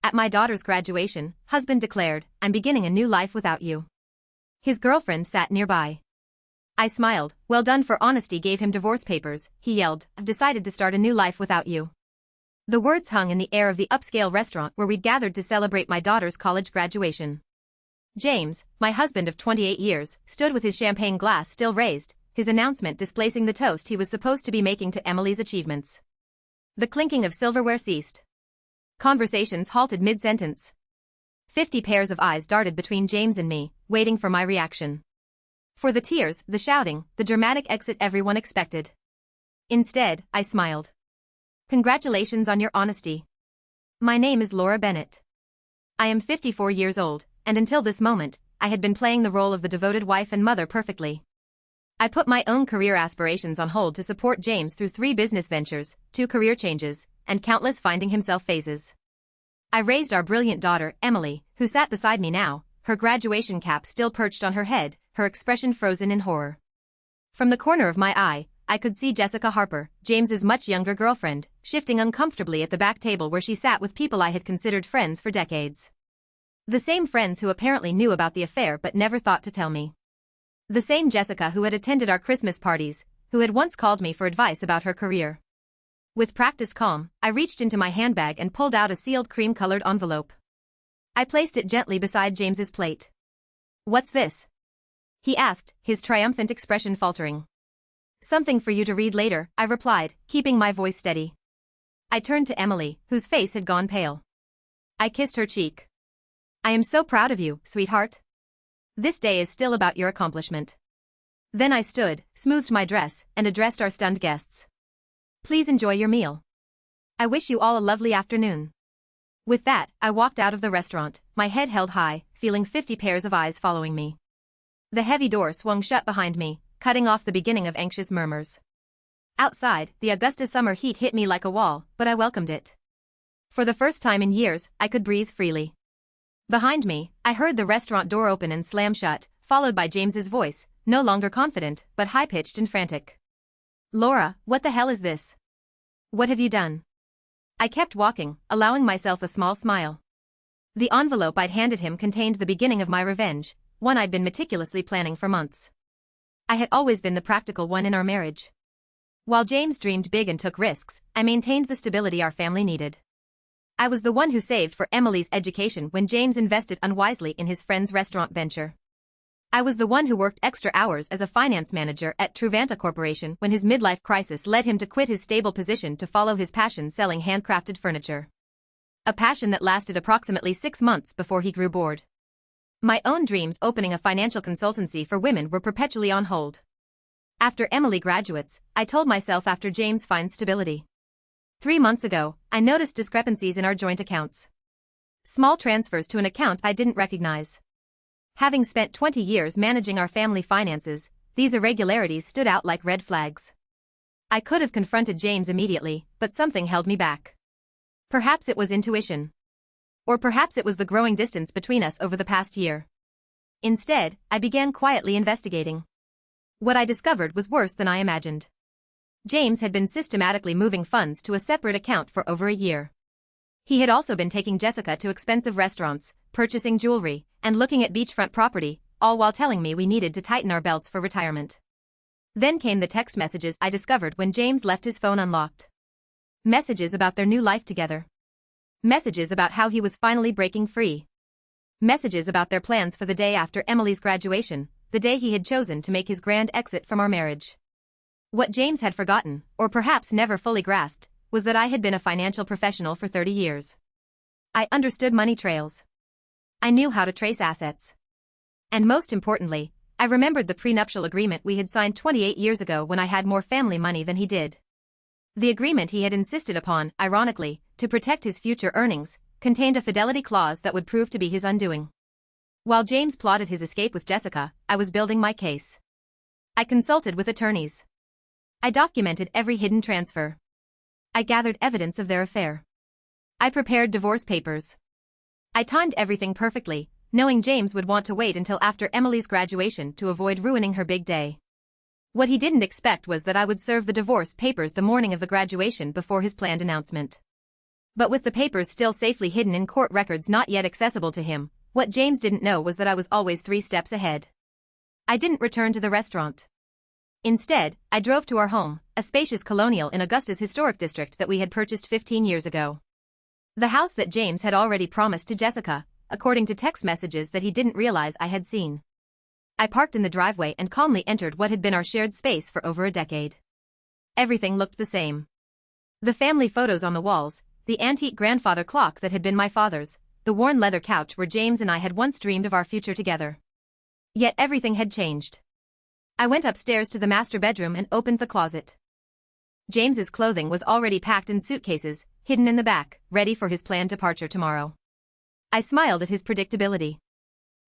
At my daughter's graduation, husband declared, I'm beginning a new life without you. His girlfriend sat nearby. I smiled. Well done. For honesty gave him divorce papers, he yelled. I've decided to start a new life without you. The words hung in the air of the upscale restaurant where we'd gathered to celebrate my daughter's college graduation. James, my husband of 28 years, stood with his champagne glass still raised, his announcement displacing the toast he was supposed to be making to Emily's achievements. The clinking of silverware ceased. Conversations halted mid-sentence. 50 pairs of eyes darted between James and me, waiting for my reaction. For the tears, the shouting, the dramatic exit everyone expected. Instead, I smiled. Congratulations on your honesty. My name is Laura Bennett. I am 54 years old, and until this moment, I had been playing the role of the devoted wife and mother perfectly. I put my own career aspirations on hold to support James through 3 business ventures, 2 career changes, and countless finding himself phases. I raised our brilliant daughter, Emily, who sat beside me now, her graduation cap still perched on her head, her expression frozen in horror. From the corner of my eye, I could see Jessica Harper, James's much younger girlfriend, shifting uncomfortably at the back table where she sat with people I had considered friends for decades. The same friends who apparently knew about the affair but never thought to tell me. The same Jessica who had attended our Christmas parties, who had once called me for advice about her career. With practiced calm, I reached into my handbag and pulled out a sealed cream-colored envelope. I placed it gently beside James's plate. What's this? He asked, his triumphant expression faltering. Something for you to read later, I replied, keeping my voice steady. I turned to Emily, whose face had gone pale. I kissed her cheek. I am so proud of you, sweetheart. This day is still about your accomplishment. Then I stood, smoothed my dress, and addressed our stunned guests. Please enjoy your meal. I wish you all a lovely afternoon. With that, I walked out of the restaurant, my head held high, feeling 50 pairs of eyes following me. The heavy door swung shut behind me, cutting off the beginning of anxious murmurs. Outside, the Augusta summer heat hit me like a wall, but I welcomed it. For the first time in years, I could breathe freely. Behind me, I heard the restaurant door open and slam shut, followed by James's voice, no longer confident, but high-pitched and frantic. Laura, what the hell is this? What have you done? I kept walking, allowing myself a small smile. The envelope I'd handed him contained the beginning of my revenge, one I'd been meticulously planning for months. I had always been the practical one in our marriage. While James dreamed big and took risks, I maintained the stability our family needed. I was the one who saved for Emily's education when James invested unwisely in his friend's restaurant venture. I was the one who worked extra hours as a finance manager at Triumphant Corporation when his midlife crisis led him to quit his stable position to follow his passion selling handcrafted furniture. A passion that lasted approximately 6 months before he grew bored. My own dreams opening a financial consultancy for women were perpetually on hold. After Emily graduates, I told myself after James finds stability. 3 months ago, I noticed discrepancies in our joint accounts. Small transfers to an account I didn't recognize. Having spent 20 years managing our family finances, these irregularities stood out like red flags. I could have confronted James immediately, but something held me back. Perhaps it was intuition. Or perhaps it was the growing distance between us over the past year. Instead, I began quietly investigating. What I discovered was worse than I imagined. James had been systematically moving funds to a separate account for over a year. He had also been taking Jessica to expensive restaurants, purchasing jewelry, and looking at beachfront property, all while telling me we needed to tighten our belts for retirement. Then came the text messages I discovered when James left his phone unlocked. Messages about their new life together. Messages about how he was finally breaking free. Messages about their plans for the day after Emily's graduation, the day he had chosen to make his grand exit from our marriage. What James had forgotten, or perhaps never fully grasped, was that I had been a financial professional for 30 years. I understood money trails. I knew how to trace assets. And most importantly, I remembered the prenuptial agreement we had signed 28 years ago when I had more family money than he did. The agreement he had insisted upon, ironically, to protect his future earnings, contained a fidelity clause that would prove to be his undoing. While James plotted his escape with Jessica, I was building my case. I consulted with attorneys. I documented every hidden transfer. I gathered evidence of their affair. I prepared divorce papers. I timed everything perfectly, knowing James would want to wait until after Emily's graduation to avoid ruining her big day. What he didn't expect was that I would serve the divorce papers the morning of the graduation before his planned announcement. But with the papers still safely hidden in court records not yet accessible to him, what James didn't know was that I was always 3 steps ahead. I didn't return to the restaurant. Instead, I drove to our home, a spacious colonial in Augusta's historic district that we had purchased 15 years ago. The house that James had already promised to Jessica, according to text messages that he didn't realize I had seen. I parked in the driveway and calmly entered what had been our shared space for over a decade. Everything looked the same. The family photos on the walls, the antique grandfather clock that had been my father's, the worn leather couch where James and I had once dreamed of our future together. Yet everything had changed. I went upstairs to the master bedroom and opened the closet. James's clothing was already packed in suitcases, hidden in the back, ready for his planned departure tomorrow. I smiled at his predictability.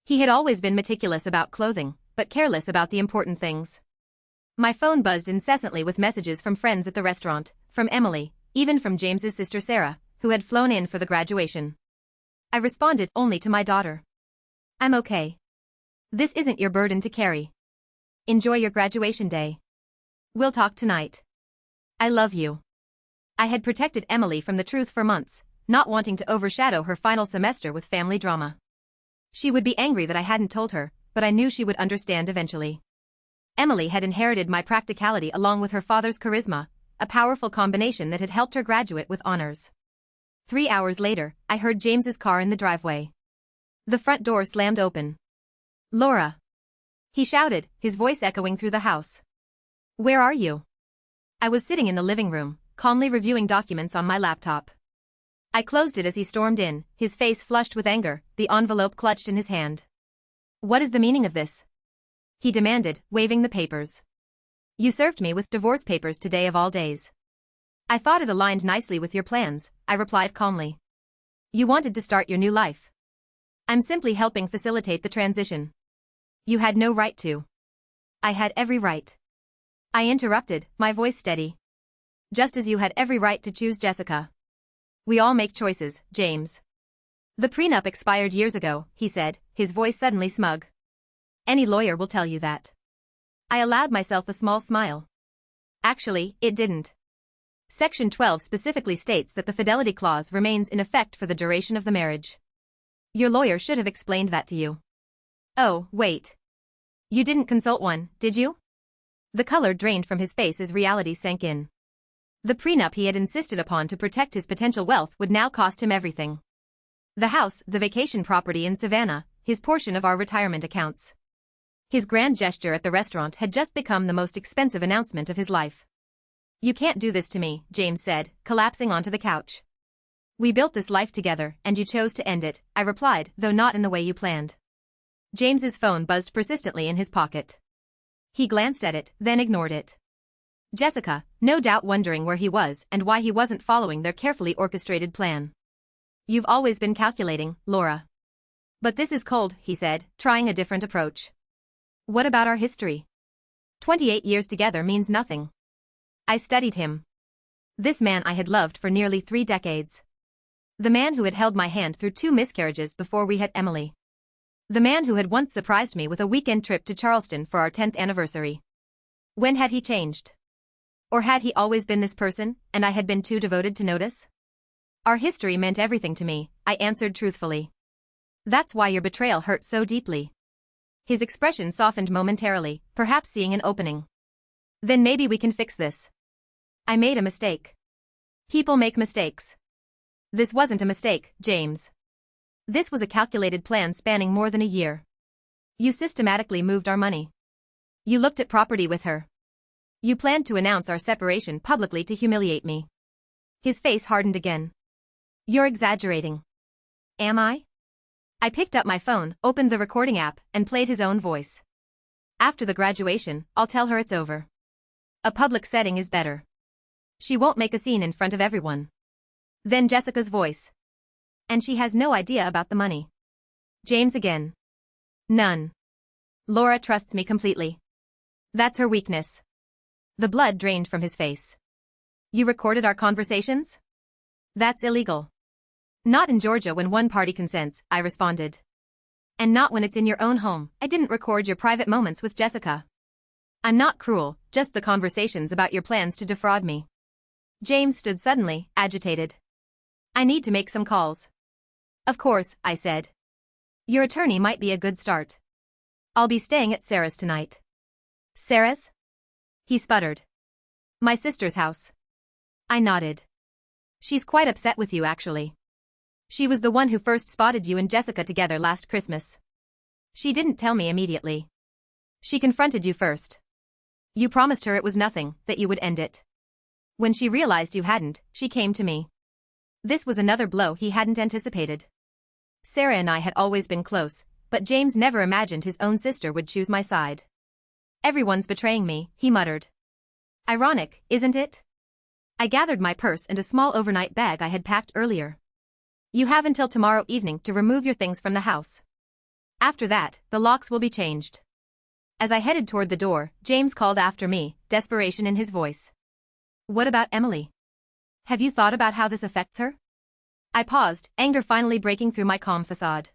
He had always been meticulous about clothing, but careless about the important things. My phone buzzed incessantly with messages from friends at the restaurant, from Emily, even from James's sister Sarah, who had flown in for the graduation. I responded only to my daughter. I'm okay. This isn't your burden to carry. Enjoy your graduation day. We'll talk tonight. I love you. I had protected Emily from the truth for months, not wanting to overshadow her final semester with family drama. She would be angry that I hadn't told her, but I knew she would understand eventually. Emily had inherited my practicality along with her father's charisma, a powerful combination that had helped her graduate with honors. 3 hours later, I heard James's car in the driveway. The front door slammed open. Laura! He shouted, his voice echoing through the house. Where are you? I was sitting in the living room, calmly reviewing documents on my laptop. I closed it as he stormed in, his face flushed with anger, the envelope clutched in his hand. What is the meaning of this? He demanded, waving the papers. You served me with divorce papers today of all days. I thought it aligned nicely with your plans, I replied calmly. You wanted to start your new life. I'm simply helping facilitate the transition. You had no right to. I had every right. I interrupted, my voice steady. Just as you had every right to choose Jessica. We all make choices, James. The prenup expired years ago, he said, his voice suddenly smug. Any lawyer will tell you that. I allowed myself a small smile. Actually, it didn't. Section 12 specifically states that the fidelity clause remains in effect for the duration of the marriage. Your lawyer should have explained that to you. Oh, wait. You didn't consult one, did you? The color drained from his face as reality sank in. The prenup he had insisted upon to protect his potential wealth would now cost him everything. The house, the vacation property in Savannah, his portion of our retirement accounts. His grand gesture at the restaurant had just become the most expensive announcement of his life. You can't do this to me, James said, collapsing onto the couch. We built this life together, and you chose to end it, I replied, though not in the way you planned. James's phone buzzed persistently in his pocket. He glanced at it, then ignored it. Jessica, no doubt wondering where he was and why he wasn't following their carefully orchestrated plan. You've always been calculating, Laura. But this is cold, he said, trying a different approach. What about our history? 28 years together means nothing. I studied him. This man I had loved for nearly 3 decades. The man who had held my hand through 2 miscarriages before we had Emily. The man who had once surprised me with a weekend trip to Charleston for our 10th anniversary. When had he changed? Or had he always been this person, and I had been too devoted to notice? Our history meant everything to me, I answered truthfully. That's why your betrayal hurt so deeply. His expression softened momentarily, perhaps seeing an opening. Then maybe we can fix this. I made a mistake. People make mistakes. This wasn't a mistake, James. This was a calculated plan spanning more than a year. You systematically moved our money. You looked at property with her. You planned to announce our separation publicly to humiliate me. His face hardened again. You're exaggerating. Am I? I picked up my phone, opened the recording app, and played his own voice. After the graduation, I'll tell her it's over. A public setting is better. She won't make a scene in front of everyone. Then Jessica's voice. And she has no idea about the money. James again. None. Laura trusts me completely. That's her weakness. The blood drained from his face. You recorded our conversations? That's illegal. Not in Georgia when one party consents, I responded. And not when it's in your own home. I didn't record your private moments with Jessica. I'm not cruel, just the conversations about your plans to defraud me. James stood suddenly, agitated. I need to make some calls. Of course, I said. Your attorney might be a good start. I'll be staying at Sarah's tonight. Sarah's? He sputtered. My sister's house. I nodded. She's quite upset with you actually. She was the one who first spotted you and Jessica together last Christmas. She didn't tell me immediately. She confronted you first. You promised her it was nothing, that you would end it. When she realized you hadn't, she came to me. This was another blow he hadn't anticipated. Sarah and I had always been close, but James never imagined his own sister would choose my side. Everyone's betraying me, he muttered. Ironic, isn't it? I gathered my purse and a small overnight bag I had packed earlier. You have until tomorrow evening to remove your things from the house. After that, the locks will be changed. As I headed toward the door, James called after me, desperation in his voice. What about Emily? Have you thought about how this affects her? I paused, anger finally breaking through my calm facade.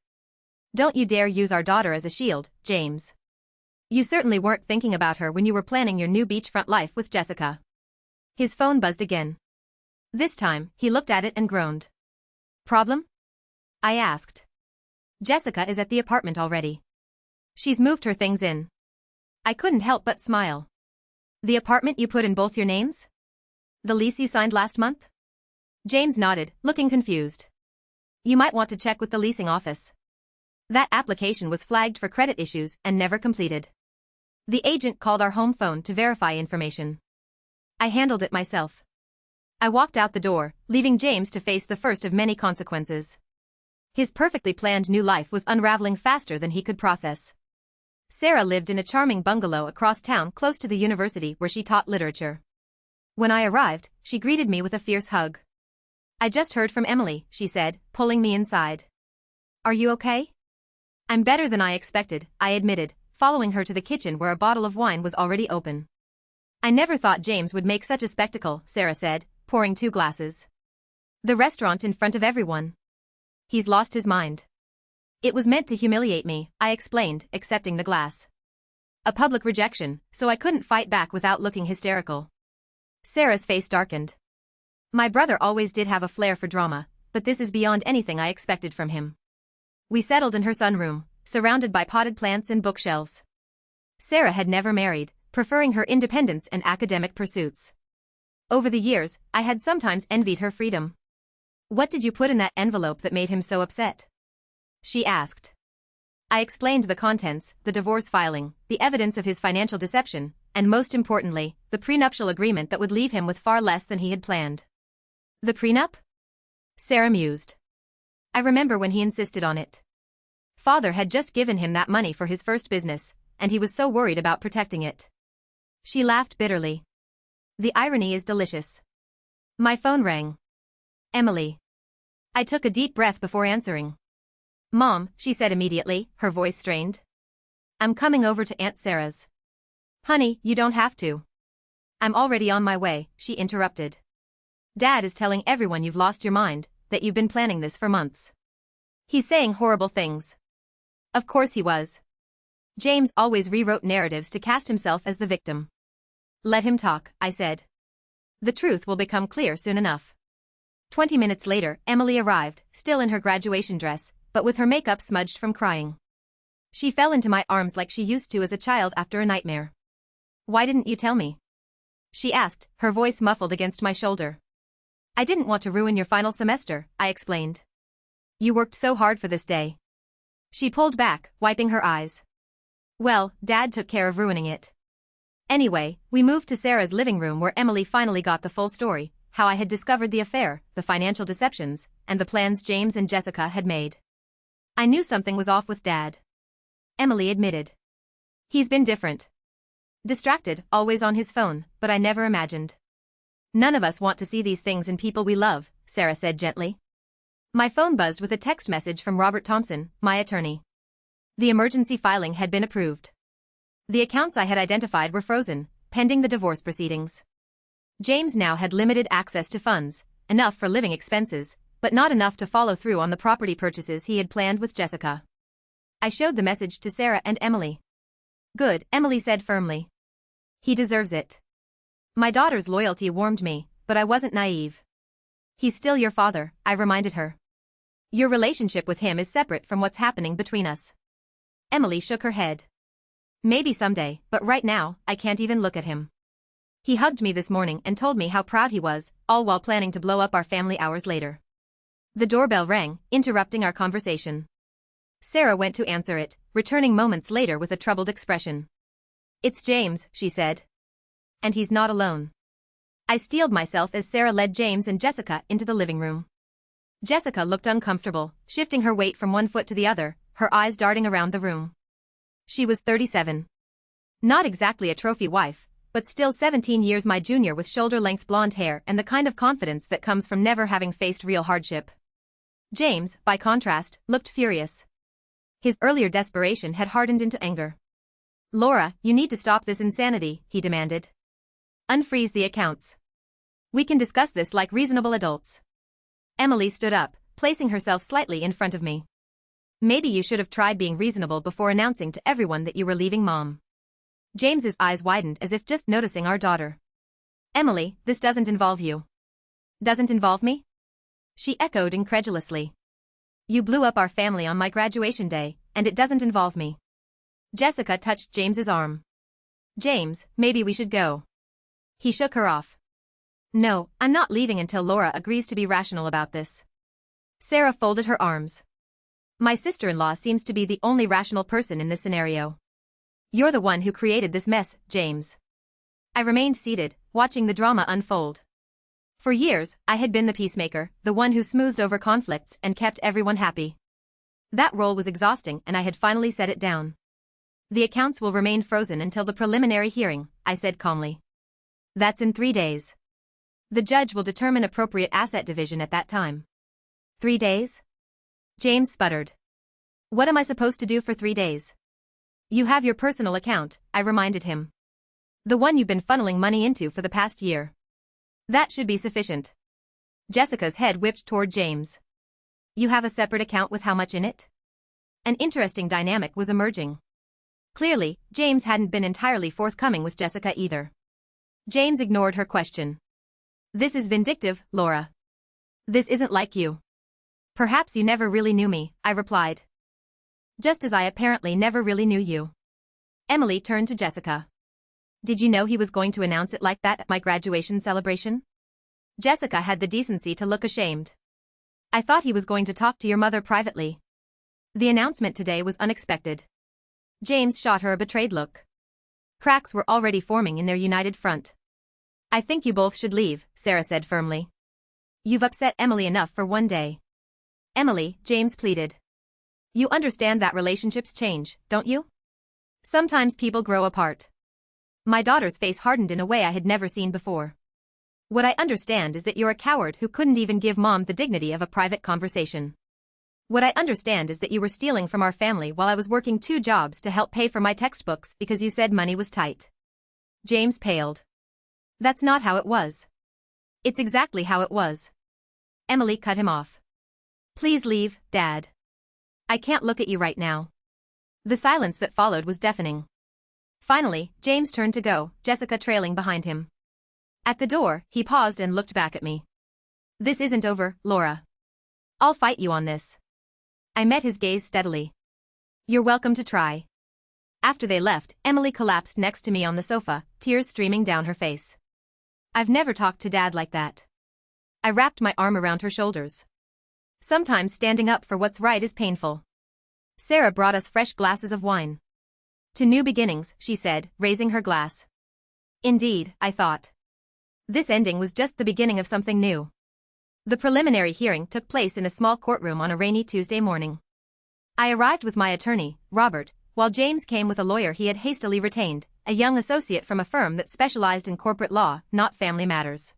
Don't you dare use our daughter as a shield, James. You certainly weren't thinking about her when you were planning your new beachfront life with Jessica. His phone buzzed again. This time, he looked at it and groaned. Problem? I asked. Jessica is at the apartment already. She's moved her things in. I couldn't help but smile. The apartment you put in both your names? The lease you signed last month? James nodded, looking confused. You might want to check with the leasing office. That application was flagged for credit issues and never completed. The agent called our home phone to verify information. I handled it myself. I walked out the door, leaving James to face the first of many consequences. His perfectly planned new life was unraveling faster than he could process. Sarah lived in a charming bungalow across town close to the university where she taught literature. When I arrived, she greeted me with a fierce hug. I just heard from Emily, she said, pulling me inside. Are you okay? I'm better than I expected, I admitted, following her to the kitchen where a bottle of wine was already open. I never thought James would make such a spectacle, Sarah said, pouring 2 glasses. The restaurant in front of everyone. He's lost his mind. It was meant to humiliate me, I explained, accepting the glass. A public rejection, so I couldn't fight back without looking hysterical. Sarah's face darkened. My brother always did have a flair for drama, but this is beyond anything I expected from him. We settled in her sunroom, surrounded by potted plants and bookshelves. Sarah had never married, preferring her independence and academic pursuits. Over the years, I had sometimes envied her freedom. What did you put in that envelope that made him so upset? She asked. I explained the contents, the divorce filing, the evidence of his financial deception, and most importantly, the prenuptial agreement that would leave him with far less than he had planned. The prenup? Sarah mused. I remember when he insisted on it. Father had just given him that money for his first business, and he was so worried about protecting it. She laughed bitterly. The irony is delicious. My phone rang. Emily. I took a deep breath before answering. Mom, she said immediately, her voice strained. I'm coming over to Aunt Sarah's. Honey, you don't have to. I'm already on my way, she interrupted. Dad is telling everyone you've lost your mind, that you've been planning this for months. He's saying horrible things. Of course he was. James always rewrote narratives to cast himself as the victim. Let him talk, I said. The truth will become clear soon enough. 20 minutes later, Emily arrived, still in her graduation dress, but with her makeup smudged from crying. She fell into my arms like she used to as a child after a nightmare. Why didn't you tell me? She asked, her voice muffled against my shoulder. I didn't want to ruin your final semester, I explained. You worked so hard for this day. She pulled back, wiping her eyes. Well, Dad took care of ruining it. Anyway, we moved to Sarah's living room where Emily finally got the full story, how I had discovered the affair, the financial deceptions, and the plans James and Jessica had made. I knew something was off with Dad. Emily admitted. He's been different. Distracted, always on his phone, but I never imagined. None of us want to see these things in people we love, Sarah said gently. My phone buzzed with a text message from Robert Thompson, my attorney. The emergency filing had been approved. The accounts I had identified were frozen, pending the divorce proceedings. James now had limited access to funds, enough for living expenses, but not enough to follow through on the property purchases he had planned with Jessica. I showed the message to Sarah and Emily. Good, Emily said firmly. He deserves it. My daughter's loyalty warmed me, but I wasn't naive. He's still your father, I reminded her. Your relationship with him is separate from what's happening between us. Emily shook her head. Maybe someday, but right now, I can't even look at him. He hugged me this morning and told me how proud he was, all while planning to blow up our family hours later. The doorbell rang, interrupting our conversation. Sarah went to answer it, returning moments later with a troubled expression. It's James, she said. And he's not alone. I steeled myself as Sarah led James and Jessica into the living room. Jessica looked uncomfortable, shifting her weight from one foot to the other, her eyes darting around the room. She was 37. Not exactly a trophy wife, but still 17 years my junior with shoulder-length blonde hair and the kind of confidence that comes from never having faced real hardship. James, by contrast, looked furious. His earlier desperation had hardened into anger. Laura, you need to stop this insanity, he demanded. Unfreeze the accounts. We can discuss this like reasonable adults. Emily stood up, placing herself slightly in front of me. Maybe you should have tried being reasonable before announcing to everyone that you were leaving Mom. James's eyes widened as if just noticing our daughter. Emily, this doesn't involve you. Doesn't involve me? She echoed incredulously. You blew up our family on my graduation day, and it doesn't involve me. Jessica touched James's arm. James, maybe we should go. He shook her off. No, I'm not leaving until Laura agrees to be rational about this. Sarah folded her arms. My sister-in-law seems to be the only rational person in this scenario. You're the one who created this mess, James. I remained seated, watching the drama unfold. For years, I had been the peacemaker, the one who smoothed over conflicts and kept everyone happy. That role was exhausting and I had finally set it down. The accounts will remain frozen until the preliminary hearing, I said calmly. That's in 3 days. The judge will determine appropriate asset division at that time. 3 days? James sputtered. What am I supposed to do for 3 days? You have your personal account, I reminded him. The one you've been funneling money into for the past year. That should be sufficient. Jessica's head whipped toward James. You have a separate account with how much in it? An interesting dynamic was emerging. Clearly, James hadn't been entirely forthcoming with Jessica either. James ignored her question. This is vindictive, Laura. This isn't like you. Perhaps you never really knew me, I replied. Just as I apparently never really knew you. Emily turned to Jessica. Did you know he was going to announce it like that at my graduation celebration? Jessica had the decency to look ashamed. I thought he was going to talk to your mother privately. The announcement today was unexpected. James shot her a betrayed look. Cracks were already forming in their united front. I think you both should leave, Sarah said firmly. You've upset Emily enough for one day. Emily, James pleaded. You understand that relationships change, don't you? Sometimes people grow apart. My daughter's face hardened in a way I had never seen before. What I understand is that you're a coward who couldn't even give Mom the dignity of a private conversation. What I understand is that you were stealing from our family while I was working 2 jobs to help pay for my textbooks because you said money was tight. James paled. That's not how it was. It's exactly how it was. Emily cut him off. Please leave, Dad. I can't look at you right now. The silence that followed was deafening. Finally, James turned to go, Jessica trailing behind him. At the door, he paused and looked back at me. This isn't over, Laura. I'll fight you on this. I met his gaze steadily. You're welcome to try. After they left, Emily collapsed next to me on the sofa, tears streaming down her face. I've never talked to Dad like that. I wrapped my arm around her shoulders. Sometimes standing up for what's right is painful. Sarah brought us fresh glasses of wine. To new beginnings, she said, raising her glass. Indeed, I thought. This ending was just the beginning of something new. The preliminary hearing took place in a small courtroom on a rainy Tuesday morning. I arrived with my attorney, Robert, while James came with a lawyer he had hastily retained, a young associate from a firm that specialized in corporate law, not family matters.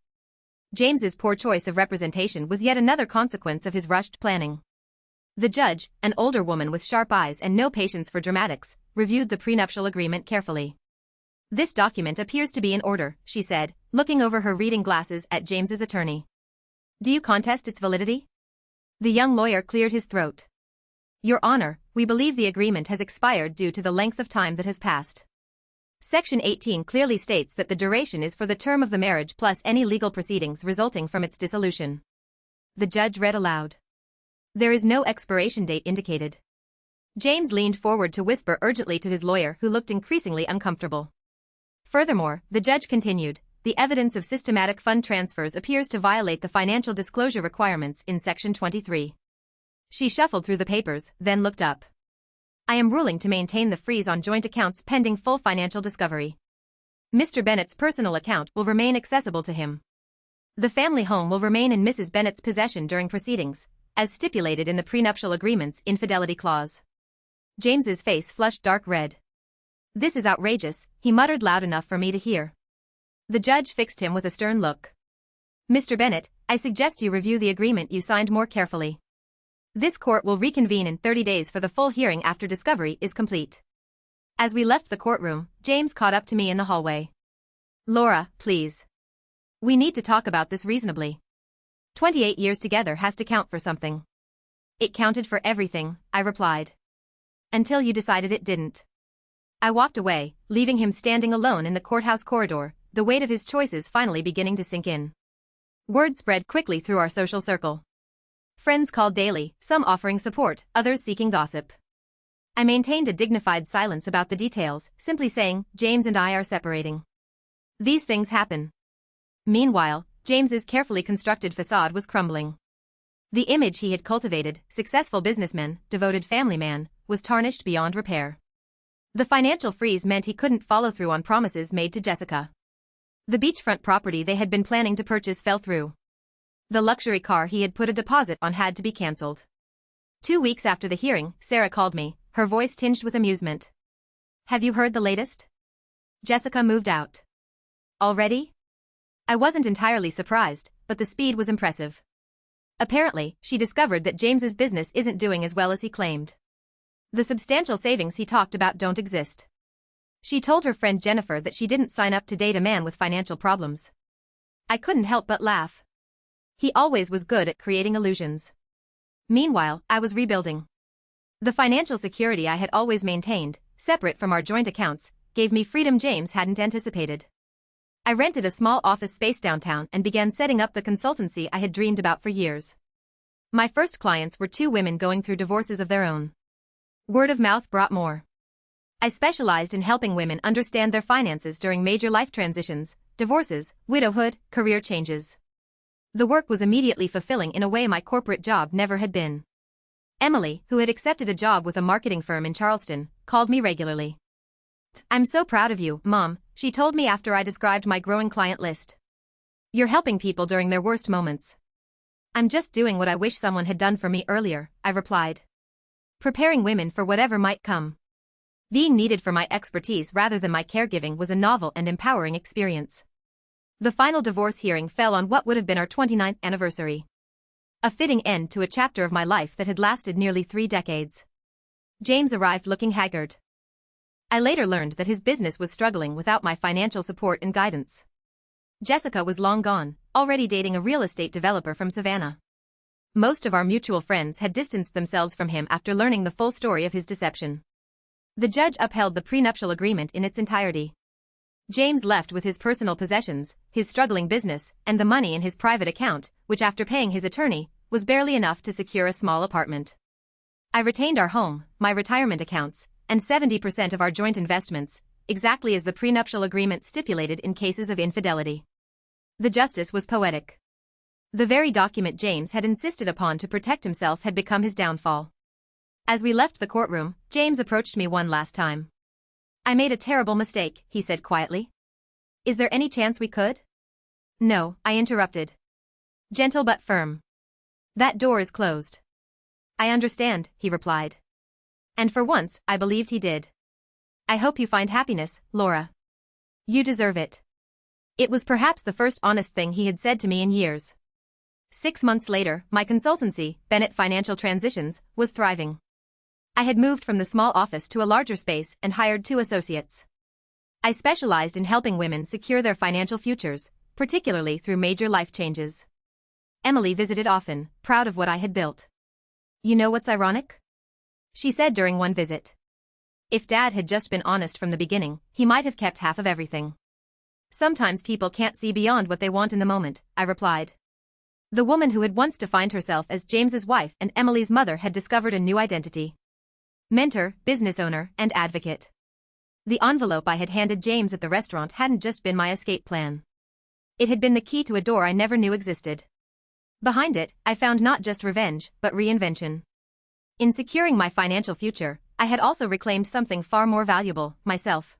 James's poor choice of representation was yet another consequence of his rushed planning. The judge, an older woman with sharp eyes and no patience for dramatics, reviewed the prenuptial agreement carefully. This document appears to be in order, she said, looking over her reading glasses at James's attorney. Do you contest its validity? The young lawyer cleared his throat. Your Honor, we believe the agreement has expired due to the length of time that has passed. Section 18 clearly states that the duration is for the term of the marriage plus any legal proceedings resulting from its dissolution. The judge read aloud. There is no expiration date indicated. James leaned forward to whisper urgently to his lawyer, who looked increasingly uncomfortable. Furthermore, the judge continued, the evidence of systematic fund transfers appears to violate the financial disclosure requirements in Section 23. She shuffled through the papers, then looked up. I am ruling to maintain the freeze on joint accounts pending full financial discovery. Mr. Bennett's personal account will remain accessible to him. The family home will remain in Mrs. Bennett's possession during proceedings, as stipulated in the prenuptial agreement's infidelity clause. James's face flushed dark red. This is outrageous, he muttered loud enough for me to hear. The judge fixed him with a stern look. Mr. Bennett, I suggest you review the agreement you signed more carefully. This court will reconvene in 30 days for the full hearing after discovery is complete. As we left the courtroom, James caught up to me in the hallway. Laura, please. We need to talk about this reasonably. 28 years together has to count for something. It counted for everything, I replied. Until you decided it didn't. I walked away, leaving him standing alone in the courthouse corridor, the weight of his choices finally beginning to sink in. Word spread quickly through our social circle. Friends called daily, some offering support, others seeking gossip. I maintained a dignified silence about the details, simply saying, James and I are separating. These things happen. Meanwhile, James's carefully constructed facade was crumbling. The image he had cultivated, successful businessman, devoted family man, was tarnished beyond repair. The financial freeze meant he couldn't follow through on promises made to Jessica. The beachfront property they had been planning to purchase fell through. The luxury car he had put a deposit on had to be cancelled. 2 weeks after the hearing, Sarah called me, her voice tinged with amusement. Have you heard the latest? Jessica moved out. Already? I wasn't entirely surprised, but the speed was impressive. Apparently, she discovered that James's business isn't doing as well as he claimed. The substantial savings he talked about don't exist. She told her friend Jennifer that she didn't sign up to date a man with financial problems. I couldn't help but laugh. He always was good at creating illusions. Meanwhile, I was rebuilding. The financial security I had always maintained, separate from our joint accounts, gave me freedom James hadn't anticipated. I rented a small office space downtown and began setting up the consultancy I had dreamed about for years. My first clients were 2 women going through divorces of their own. Word of mouth brought more. I specialized in helping women understand their finances during major life transitions, divorces, widowhood, career changes. The work was immediately fulfilling in a way my corporate job never had been. Emily, who had accepted a job with a marketing firm in Charleston, called me regularly. I'm so proud of you, Mom, she told me after I described my growing client list. You're helping people during their worst moments. I'm just doing what I wish someone had done for me earlier, I replied. Preparing women for whatever might come. Being needed for my expertise rather than my caregiving was a novel and empowering experience. The final divorce hearing fell on what would have been our 29th anniversary. A fitting end to a chapter of my life that had lasted nearly 3 decades. James arrived looking haggard. I later learned that his business was struggling without my financial support and guidance. Jessica was long gone, already dating a real estate developer from Savannah. Most of our mutual friends had distanced themselves from him after learning the full story of his deception. The judge upheld the prenuptial agreement in its entirety. James left with his personal possessions, his struggling business, and the money in his private account, which after paying his attorney, was barely enough to secure a small apartment. I retained our home, my retirement accounts, and 70% of our joint investments, exactly as the prenuptial agreement stipulated in cases of infidelity. The justice was poetic. The very document James had insisted upon to protect himself had become his downfall. As we left the courtroom, James approached me one last time. I made a terrible mistake, he said quietly. Is there any chance we could? No, I interrupted. Gentle but firm. That door is closed. I understand, he replied. And for once, I believed he did. I hope you find happiness, Laura. You deserve it. It was perhaps the first honest thing he had said to me in years. 6 months later, my consultancy, Bennett Financial Transitions, was thriving. I had moved from the small office to a larger space and hired 2 associates. I specialized in helping women secure their financial futures, particularly through major life changes. Emily visited often, proud of what I had built. You know what's ironic? She said during one visit. If Dad had just been honest from the beginning, he might have kept half of everything. Sometimes people can't see beyond what they want in the moment, I replied. The woman who had once defined herself as James's wife and Emily's mother had discovered a new identity. Mentor, business owner, and advocate. The envelope I had handed James at the restaurant hadn't just been my escape plan. It had been the key to a door I never knew existed. Behind it, I found not just revenge, but reinvention. In securing my financial future, I had also reclaimed something far more valuable, myself.